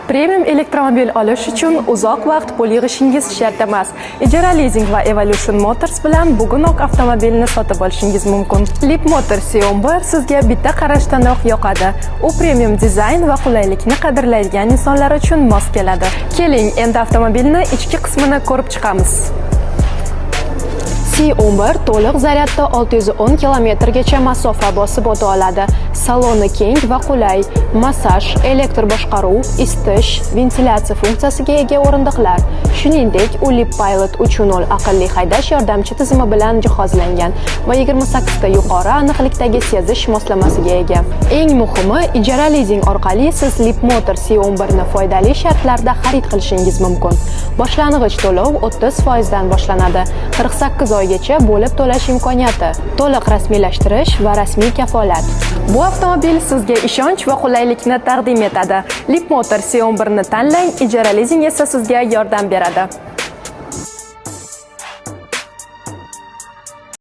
Premium elektromobil olish uchun uzoq vaqt pul yig'ishingiz shart emas. Ijara Leasing va Evolution Motors bilan bugunoq avtomobilni sotib olishingiz mumkin. Leap Motors C11 sizga bitta qarashdanoq yoqadi. U premium dizayn va qulaylikni qadrlaydigan insonlar uchun mos keladi. Keling, endi avtomobilni ichki qismini ko'rib chiqamiz. C11 to'liq zaryadda 610 kilometrgacha masofa bosib o'ta oladi. Saloni keng va qulay, massaj, elektr boshqaruv, isitish, ventilyatsiya funksiyasiga ega o'rindiqlar. Shuningdek, u Leap Pilot 3.0 aqlli haydash yordamchi tizimi bilan jihozlangan va 28 ta yuqori aniqlikdagi sezish moslamasiga ega. Eng muhimi, ijara leasing orqali siz Leap Motors C11 ni foydali shartlarda xarid qilishingiz mumkin. Boshlang'ich to'lov 30% dan boshlanadi. 48 oygacha bo'lib to'lash imkoniyati, to'liq rasmiylashtirish va rasmiy kafolat. Bu avtomobil sizga ishonch va qulaylikni taqdim etadi. Leap Motors C11 ni tanlang, ijara leasing esa sizga yordam beradi.